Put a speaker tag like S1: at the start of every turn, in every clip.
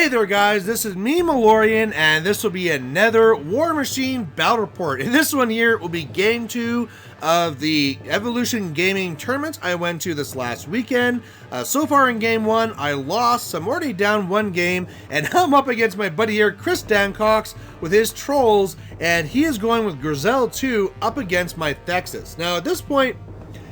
S1: Hey there guys, this is me, Malorian, and this will be another War Machine Battle Report. In this one here will be Game 2 of the Evolution Gaming Tournament I went to this last weekend. So far in Game 1, I lost, so I'm already down one game, and I'm up against my buddy here, Chris Dancox, with his trolls, and he is going with Grissel2 up against my Thexus. Now at this point,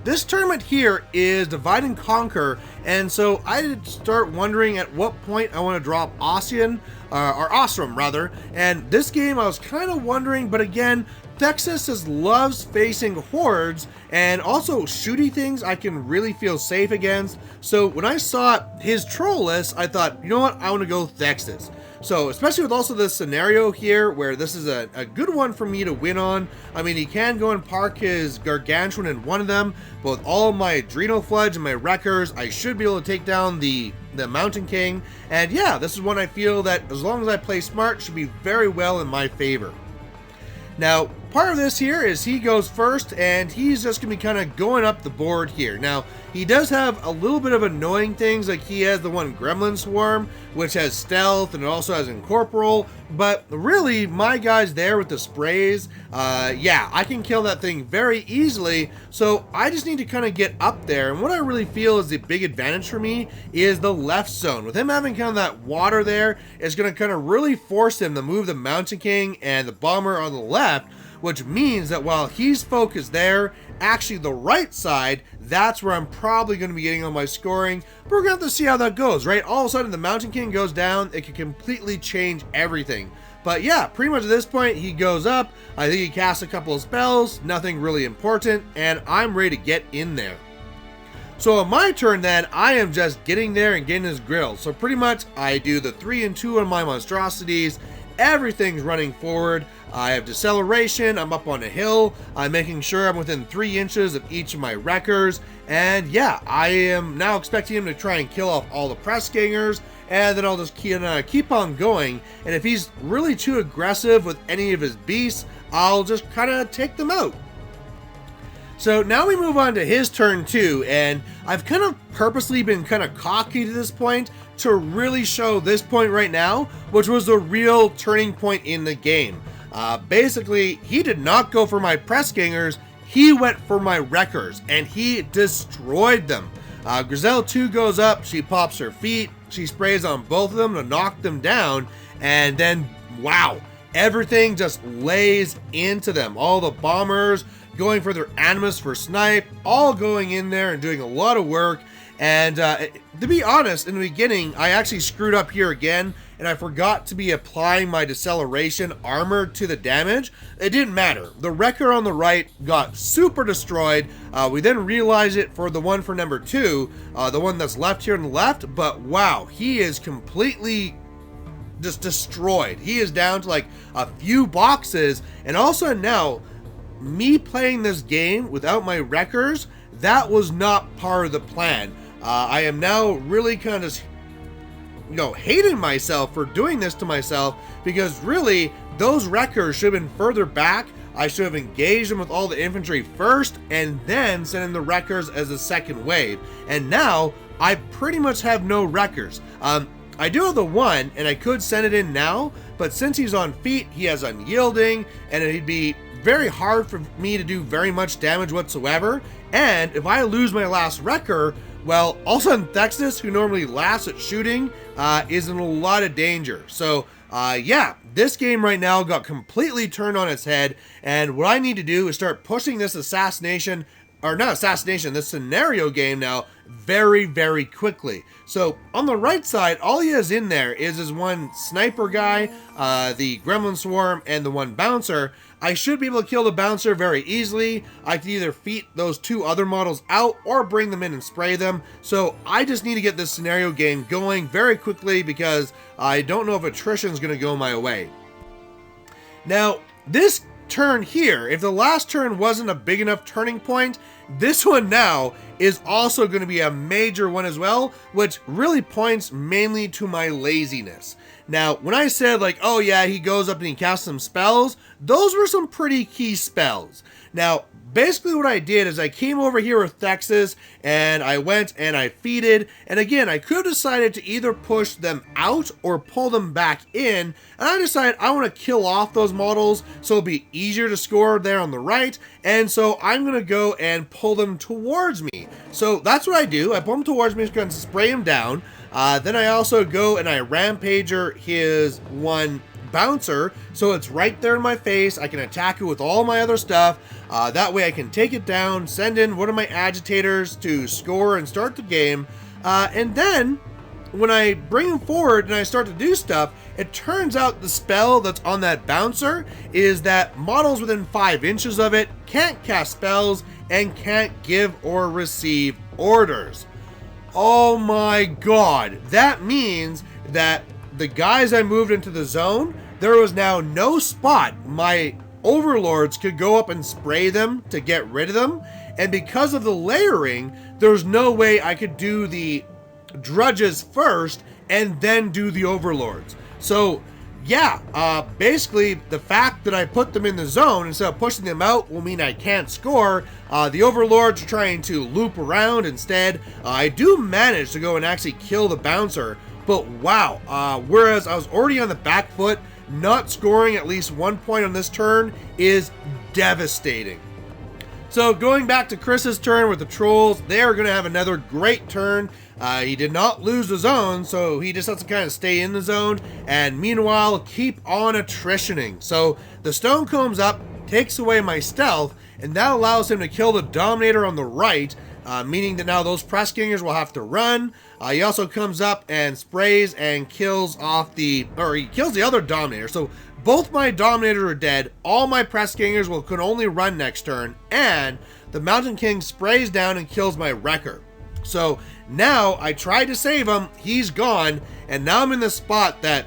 S1: this tournament here is divide and conquer, and so I did start wondering at what point I want to drop Ossian, or Ostrom rather, and this game I was kind of wondering, but again, Thexus loves facing hordes and also shooty things I can really feel safe against, so when I saw his troll list, I thought, you know what, I want to go Thexus. So, especially with also this scenario here, where this is a good one for me to win on. I mean, he can go and park his Gargantuan in one of them, but with all of my Adrenal Floods and my Wreckers, I should be able to take down the Mountain King. And yeah, this is one I feel that, as long as I play smart, should be very well in my favor. Now, part of this here is he goes first, and he's just going to be kind of going up the board here. Now, he does have a little bit of annoying things, like he has the one Gremlin Swarm, which has stealth, and it also has incorporeal, but really, my guy's there with the sprays. Yeah, I can kill that thing very easily, so I just need to kind of get up there, and what I really feel is the big advantage for me is the left zone. With him having kind of that water there, it's going to kind of really force him to move the Mountain King and the Bomber on the left, which means that while he's focused there, actually the right side, that's where I'm probably going to be getting on my scoring, but we're going to have to see how that goes, right? All of a sudden the Mountain King goes down, it can completely change everything. But yeah, pretty much at this point, he goes up, I think he casts a couple of spells, nothing really important, and I'm ready to get in there. So on my turn then, I am just getting there and getting his grill. So pretty much, I do the 3 and 2 on my monstrosities, everything's running forward. I have deceleration, I'm up on a hill, I'm making sure I'm within 3 inches of each of my wreckers, and yeah, I am now expecting him to try and kill off all the press gangers, and then I'll just keep on going, and if he's really too aggressive with any of his beasts, I'll just kind of take them out. So now we move on to his turn too, and I've kind of purposely been kind of cocky to this point to really show this point right now, which was the real turning point in the game. Basically, he did not go for my press gangers, he went for my wreckers, and he destroyed them. Grissel2 goes up, she pops her feet, she sprays on both of them to knock them down, and then, wow, everything just lays into them. All the bombers going for their animus for snipe, all going in there and doing a lot of work. And to be honest, in the beginning, I actually screwed up here again, and I forgot to be applying my deceleration armor to the damage. It didn't matter. The wrecker on the right got super destroyed. We then realized it for the one for number 2, the one that's left here on the left, but wow, he is completely just destroyed. He is down to like a few boxes, and also now, me playing this game without my wreckers, that was not part of the plan. I am now really kind of, hating myself for doing this to myself, because really, those wreckers should have been further back. I should have engaged them with all the infantry first, and then sent in the wreckers as a second wave. And now, I pretty much have no wreckers. I do have the one, and I could send it in now, but since he's on feet, he has unyielding, and it'd be very hard for me to do very much damage whatsoever. And if I lose my last wrecker, well, also Thexus, who normally laughs at shooting, is in a lot of danger. So, yeah, this game right now got completely turned on its head, and what I need to do is start pushing this assassination, or not assassination, this scenario game now very, very quickly. So on the right side, all he has in there is his one sniper guy, the Gremlin Swarm, and the one bouncer. I should be able to kill the bouncer very easily. I can either feat those 2 other models out or bring them in and spray them. So I just need to get this scenario game going very quickly, because I don't know if attrition is going to go my way. Now, this turn here, if the last turn wasn't a big enough turning point, this one now is also going to be a major one as well, which really points mainly to my laziness. Now, when I said like, oh yeah, he goes up and he casts some spells, those were some pretty key spells. Now, basically what I did is I came over here with Thexus and I went and I feeded, and again, I could have decided to either push them out or pull them back in, and I decided I want to kill off those models so it'll be easier to score there on the right, and so I'm going to go and pull them towards me. So that's what I do. I pull them towards me, just going to spray them down. Then I also go and I rampager his one bouncer, so it's right there in my face. I can attack it with all my other stuff. That way I can take it down, send in one of my agitators to score and start the game. And then when I bring him forward and I start to do stuff, it turns out the spell that's on that bouncer is that models within 5 inches of it can't cast spells and can't give or receive orders. Oh my god, that means that the guys I moved into the zone, there was now no spot my overlords could go up and spray them to get rid of them, and because of the layering, there's no way I could do the drudges first and then do the overlords. So yeah, basically the fact that I put them in the zone instead of pushing them out will mean I can't score. The overlords are trying to loop around instead. I do manage to go and actually kill the bouncer, but wow, whereas I was already on the back foot, not scoring at least 1 point on this turn is devastating. So going back to Chris's turn with the trolls, they are going to have another great turn. He did not lose the zone, so he just has to kind of stay in the zone, and meanwhile keep on attritioning. So the stone comes up, takes away my stealth, and that allows him to kill the dominator on the right, meaning that now those press gangers will have to run. He also comes up and sprays and kills off he kills the other dominator. So both my dominators are dead, all my press gangers could only run next turn, and the Mountain King sprays down and kills my wrecker. So now I tried to save him, he's gone, and now I'm in the spot that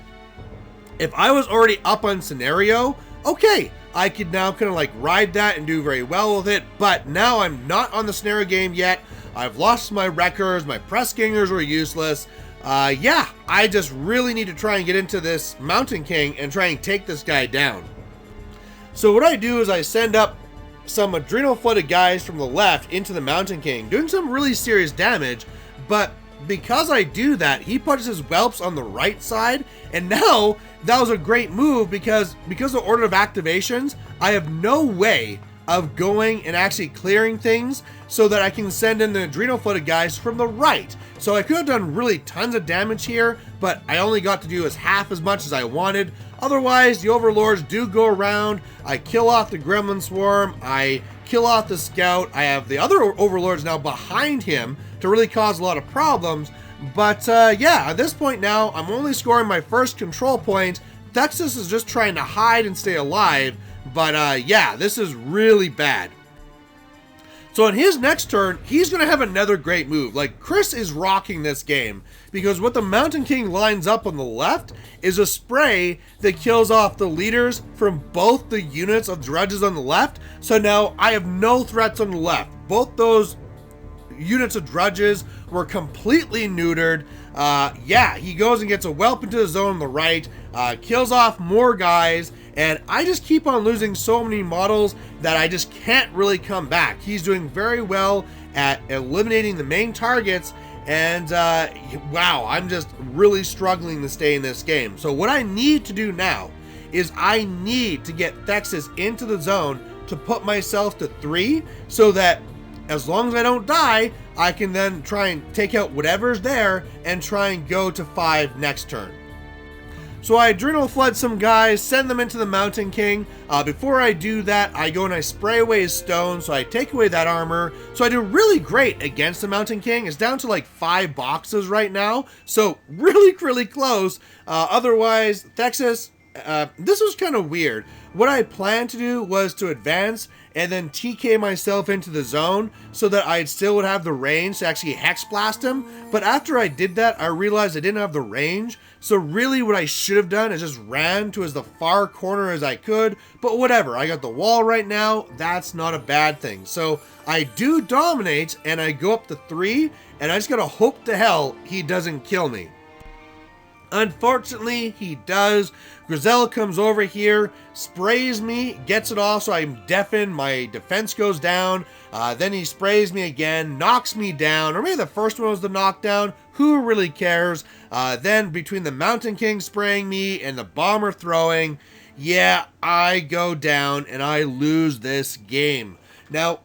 S1: if I was already up on scenario, okay, I could now kind of like ride that and do very well with it, but now I'm not on the scenario game yet. I've lost my wreckers, my press gangers were useless. Yeah, I just really need to try and get into this Mountain King and try and take this guy down. So what I do is I send up some adrenal flooded guys from the left into the Mountain King, doing some really serious damage, but because I do that, he puts his whelps on the right side, and now that was a great move because of order of activations, I have no way of going and actually clearing things so that I can send in the adrenal flooded guys from the right. So I could have done really tons of damage here, but I only got to do half as much as I wanted. Otherwise, the overlords do go around. I kill off the gremlin swarm. I kill off the scout. I have the other overlords now behind him to really cause a lot of problems. But yeah, at this point now, I'm only scoring my first control point. Thexus is just trying to hide and stay alive. But yeah, this is really bad. So on his next turn, he's going to have another great move. Like, Chris is rocking this game because what the Mountain King lines up on the left is a spray that kills off the leaders from both the units of drudges on the left. So now I have no threats on the left. Both those units of drudges were completely neutered. Yeah, he goes and gets a whelp into the zone on the right, kills off more guys, and I just keep on losing so many models that I just can't really come back. He's doing very well at eliminating the main targets, and wow, I'm just really struggling to stay in this game. So what I need to do now is I need to get Thexus into the zone to put myself to 3 so that as long as I don't die, I can then try and take out whatever's there and try and go to 5 next turn. So I adrenal flood some guys, send them into the Mountain King. Before I do that, I go and I spray away his stone, so I take away that armor. So I do really great against the Mountain King. It's down to like 5 boxes right now, so really close. Otherwise, Thexus, this was kind of weird. What I planned to do was to advance and then TK myself into the zone so that I still would have the range to actually Hex Blast him. But after I did that, I realized I didn't have the range. So really what I should have done is just ran to as the far corner as I could. But whatever, I got the wall right now. That's not a bad thing. So I do dominate, and I go up to 3, and I just gotta hope to hell he doesn't kill me. Unfortunately, he does. Grissel comes over here, sprays me, gets it off so I'm deafened, my defense goes down, then he sprays me again, knocks me down, or maybe the first one was the knockdown, who really cares? Then between the Mountain King spraying me and the Bomber throwing, yeah, I go down and I lose this game. Now,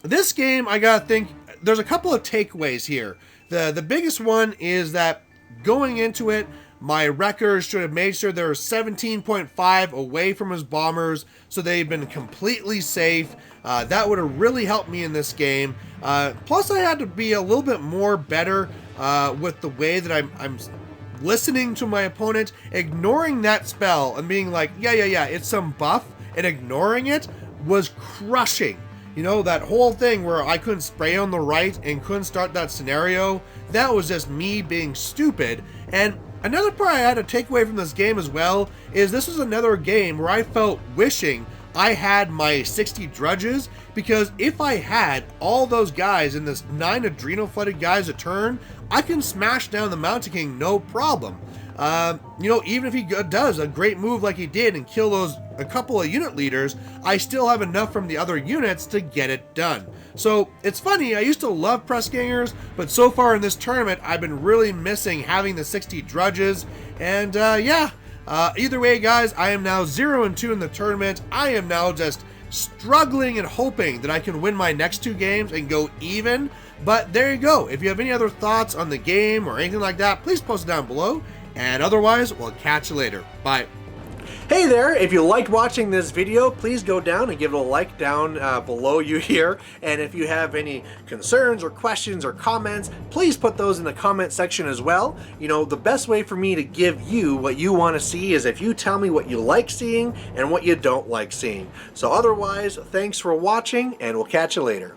S1: this game, I gotta think, there's a couple of takeaways here. The biggest one is that going into it, my wreckers should have made sure they're 17.5 away from his bombers, so they've been completely safe. That would have really helped me in this game. Plus, I had to be a little bit more better with the way that I'm listening to my opponent, ignoring that spell and being like, yeah, it's some buff, and ignoring it was crushing. You know, that whole thing where I couldn't spray on the right and couldn't start that scenario, that was just me being stupid. And another part I had to take away from this game as well is this was another game where I felt wishing I had my 60 drudges, because if I had all those guys in this 9 adrenal flooded guys a turn, I can smash down the Mountain King no problem. You know, even if he does a great move like he did and kill a couple of unit leaders, I still have enough from the other units to get it done. So it's funny, I used to love press gangers, but so far in this tournament, I've been really missing having the 60 drudges. And either way, guys, I am now 0-2 in the tournament. I am now just struggling and hoping that I can win my next 2 games and go even. But there you go. If you have any other thoughts on the game or anything like that, please post it down below. And otherwise, we'll catch you later. Bye. Hey there, if you liked watching this video, please go down and give it a like down below you here. And if you have any concerns or questions or comments, please put those in the comment section as well. You know, the best way for me to give you what you want to see is if you tell me what you like seeing and what you don't like seeing. So otherwise, thanks for watching, and we'll catch you later.